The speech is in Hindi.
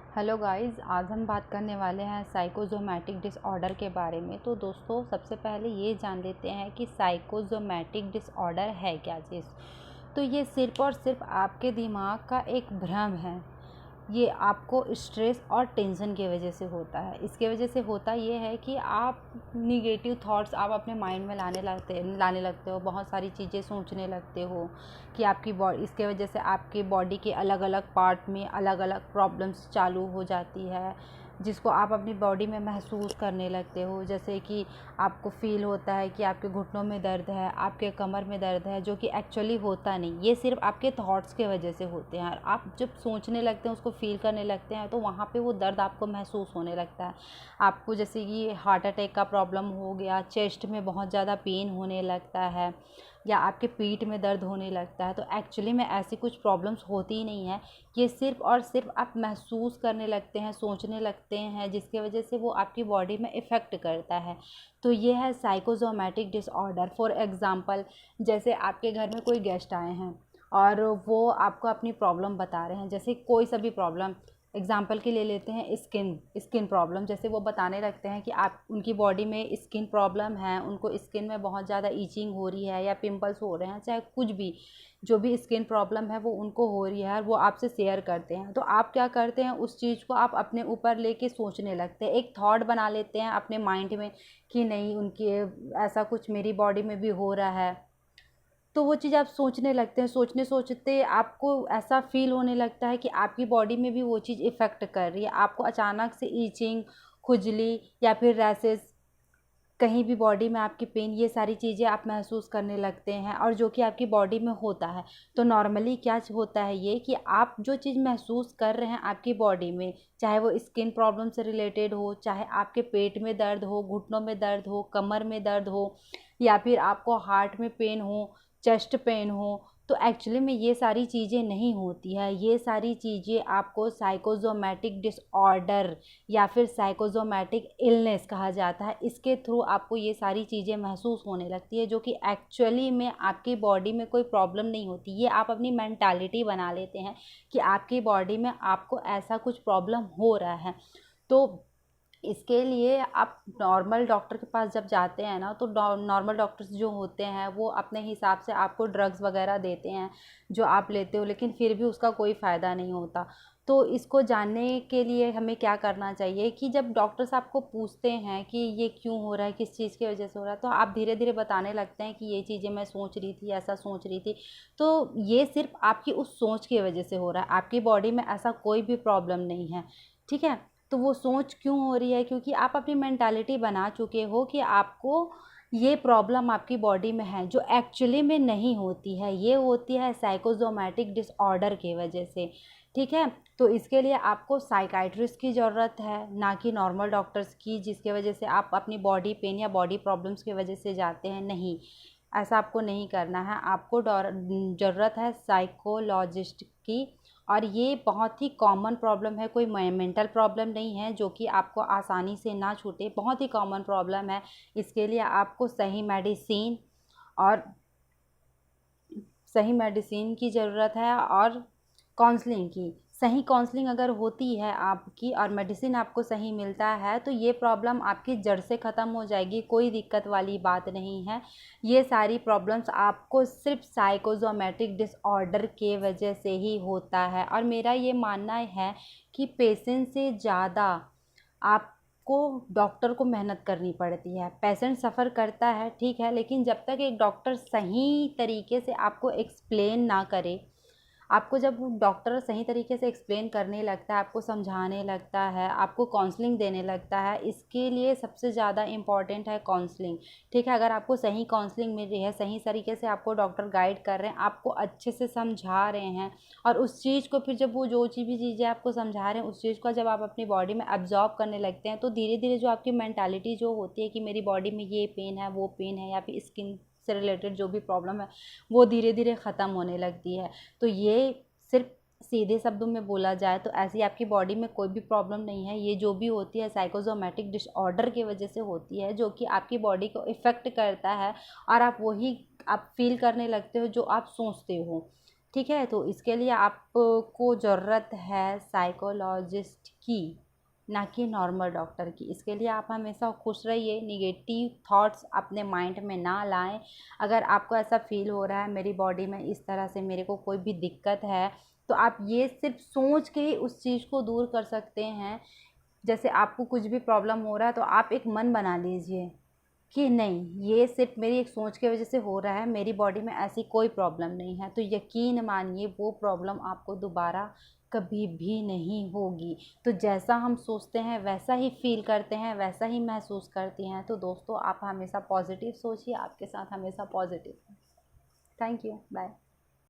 हेलो गाइस, आज हम बात करने वाले हैं साइकोसोमैटिक डिसऑर्डर के बारे में। तो दोस्तों, सबसे पहले ये जान लेते हैं कि साइकोसोमैटिक डिसऑर्डर है क्या चीज़। तो ये सिर्फ़ और सिर्फ आपके दिमाग का एक भ्रम है। ये आपको स्ट्रेस और टेंशन की वजह से होता है। इसके वजह से होता ये है कि आप निगेटिव थॉट्स आप अपने माइंड में लाने लगते हो, बहुत सारी चीज़ें सोचने लगते हो कि आपकी बॉडी, इसके वजह से आपके बॉडी के अलग अलग पार्ट में अलग अलग प्रॉब्लम्स चालू हो जाती है, जिसको आप अपनी बॉडी में महसूस करने लगते हो। जैसे कि आपको फ़ील होता है कि आपके घुटनों में दर्द है, आपके कमर में दर्द है, जो कि एक्चुअली होता नहीं। ये सिर्फ आपके थॉट्स के वजह से होते हैं। और आप जब सोचने लगते हैं, उसको फ़ील करने लगते हैं, तो वहाँ पे वो दर्द आपको महसूस होने लगता है। आपको जैसे कि हार्ट अटैक का प्रॉब्लम हो गया, चेस्ट में बहुत ज़्यादा पेन होने लगता है, या आपके पीठ में दर्द होने लगता है। तो एक्चुअली में ऐसी कुछ प्रॉब्लम्स होती ही नहीं है। ये सिर्फ़ और सिर्फ आप महसूस करने लगते हैं, सोचने लगते हैं, जिसकी वजह से वो आपकी बॉडी में इफ़ेक्ट करता है। तो ये है साइकोसोमैटिक डिसऑर्डर। फॉर एग्ज़ाम्पल, जैसे आपके घर में कोई गेस्ट आए हैं और वो आपको अपनी प्रॉब्लम बता रहे हैं। जैसे कोई सा भी प्रॉब्लम, एग्ज़ाम्पल के ले लेते हैं स्किन प्रॉब्लम। जैसे वो बताने लगते हैं कि आप उनकी बॉडी में स्किन प्रॉब्लम है, उनको स्किन में बहुत ज़्यादा ईचिंग हो रही है या पिंपल्स हो रहे हैं, चाहे कुछ भी, जो भी स्किन प्रॉब्लम है वो उनको हो रही है और वो आपसे शेयर करते हैं। तो आप क्या करते हैं, उस चीज़ को आप अपने ऊपर लेके सोचने लगते हैं, एक थॉट बना लेते हैं अपने माइंड में कि नहीं, उनकी ऐसा कुछ मेरी बॉडी में भी हो रहा है। तो वो चीज़ आप सोचने लगते हैं, सोचते सोचते आपको ऐसा फ़ील होने लगता है कि आपकी बॉडी में भी वो चीज़ इफ़ेक्ट कर रही है। आपको अचानक से ईचिंग, खुजली या फिर रैशेज़, कहीं भी बॉडी में आपकी पेन, ये सारी चीज़ें आप महसूस करने लगते हैं, और जो कि आपकी बॉडी में होता है। तो नॉर्मली क्या होता है ये कि आप जो चीज़ महसूस कर रहे हैं आपकी बॉडी में, चाहे वो स्किन प्रॉब्लम से रिलेटेड हो, चाहे आपके पेट में दर्द हो, घुटनों में दर्द हो, कमर में दर्द हो, या फिर आपको हार्ट में पेन हो, चेस्ट पेन हो, तो एक्चुअली में ये सारी चीज़ें नहीं होती है। ये सारी चीज़ें आपको साइकोसोमैटिक डिसऑर्डर या फिर साइकोसोमैटिक इलनेस कहा जाता है। इसके थ्रू आपको ये सारी चीज़ें महसूस होने लगती है, जो कि एक्चुअली में आपकी बॉडी में कोई प्रॉब्लम नहीं होती। ये आप अपनी मेंटालिटी बना लेते हैं कि आपकी बॉडी में आपको ऐसा कुछ प्रॉब्लम हो रहा है। तो इसके लिए आप नॉर्मल डॉक्टर के पास जब जाते हैं ना, तो नॉर्मल डॉक्टर्स जो होते हैं वो अपने हिसाब से आपको ड्रग्स वगैरह देते हैं जो आप लेते हो, लेकिन फिर भी उसका कोई फ़ायदा नहीं होता। तो इसको जानने के लिए हमें क्या करना चाहिए कि जब डॉक्टर्स आपको पूछते हैं कि ये क्यों हो रहा है, किस चीज़ की वजह से हो रहा है, तो आप धीरे धीरे बताने लगते हैं कि ये चीज़ें मैं सोच रही थी, ऐसा सोच रही थी। तो ये सिर्फ आपकी उस सोच की वजह से हो रहा है, आपकी बॉडी में ऐसा कोई भी प्रॉब्लम नहीं है। ठीक है। तो वो सोच क्यों हो रही है, क्योंकि आप अपनी मेंटालिटी बना चुके हो कि आपको ये प्रॉब्लम आपकी बॉडी में है, जो एक्चुअली में नहीं होती है। ये होती है साइकोसोमैटिक डिसऑर्डर की वजह से। ठीक है। तो इसके लिए आपको साइकाइट्रिस्ट की ज़रूरत है, ना कि नॉर्मल डॉक्टर्स की, जिसके वजह से आप अपनी बॉडी पेन या बॉडी प्रॉब्लम्स की वजह से जाते हैं। नहीं, ऐसा आपको नहीं करना है। आपको ज़रूरत है साइकोलॉजिस्ट की। और ये बहुत ही कॉमन प्रॉब्लम है, कोई मेंटल प्रॉब्लम नहीं है जो कि आपको आसानी से ना छूटे, बहुत ही कॉमन प्रॉब्लम है। इसके लिए आपको और सही मेडिसिन की ज़रूरत है, और काउंसलिंग की। सही काउंसलिंग अगर होती है आपकी और मेडिसिन आपको सही मिलता है, तो ये प्रॉब्लम आपकी जड़ से ख़त्म हो जाएगी। कोई दिक्कत वाली बात नहीं है। ये सारी प्रॉब्लम्स आपको सिर्फ साइकोसोमैटिक डिसऑर्डर के वजह से ही होता है। और मेरा ये मानना है कि पेशेंट से ज़्यादा आपको डॉक्टर को मेहनत करनी पड़ती है। पेशेंट सफ़र करता है, ठीक है, लेकिन जब तक एक डॉक्टर सही तरीके से आपको एक्सप्लेन ना करे, आपको जब डॉक्टर सही तरीके से एक्सप्लेन करने लगता है, आपको समझाने लगता है, आपको काउंसलिंग देने लगता है, इसके लिए सबसे ज़्यादा इम्पॉर्टेंट है काउंसलिंग। ठीक है। अगर आपको सही काउंसलिंग मिल रही है, सही तरीके से आपको डॉक्टर गाइड कर रहे हैं, आपको अच्छे से समझा रहे हैं, और उस चीज़ को फिर जब वो जो भी चीज़ें आपको समझा रहे हैं, उस चीज़ को जब आप अपनी बॉडी में अब्जॉर्ब करने लगते हैं, तो धीरे धीरे जो आपकी मेंटालिटी जो होती है कि मेरी बॉडी में ये पेन है, वो पेन है, या फिर स्किन से रिलेटेड जो भी प्रॉब्लम है, वो धीरे धीरे ख़त्म होने लगती है। तो ये सिर्फ सीधे शब्दों में बोला जाए तो ऐसी आपकी बॉडी में कोई भी प्रॉब्लम नहीं है। ये जो भी होती है साइकोसोमैटिक डिसऑर्डर की वजह से होती है, जो कि आपकी बॉडी को इफ़ेक्ट करता है, और आप वही आप फील करने लगते हो जो आप सोचते हो। ठीक है। तो इसके लिए आपको ज़रूरत है साइकोलॉजिस्ट की, ना कि नॉर्मल डॉक्टर की। इसके लिए आप हमेशा खुश रहिए, निगेटिव थॉट्स अपने माइंड में ना लाएं। अगर आपको ऐसा फील हो रहा है मेरी बॉडी में इस तरह से मेरे को कोई भी दिक्कत है, तो आप ये सिर्फ सोच के ही उस चीज़ को दूर कर सकते हैं। जैसे आपको कुछ भी प्रॉब्लम हो रहा है तो आप एक मन बना लीजिए कि नहीं, ये सिर्फ मेरी एक सोच की वजह से हो रहा है, मेरी बॉडी में ऐसी कोई प्रॉब्लम नहीं है। तो यकीन मानिए वो प्रॉब्लम आपको दोबारा कभी भी नहीं होगी। तो जैसा हम सोचते हैं वैसा ही फील करते हैं, वैसा ही महसूस करते हैं। तो दोस्तों आप हमेशा पॉजिटिव सोचिए, आपके साथ हमेशा पॉजिटिव। Thank you, bye.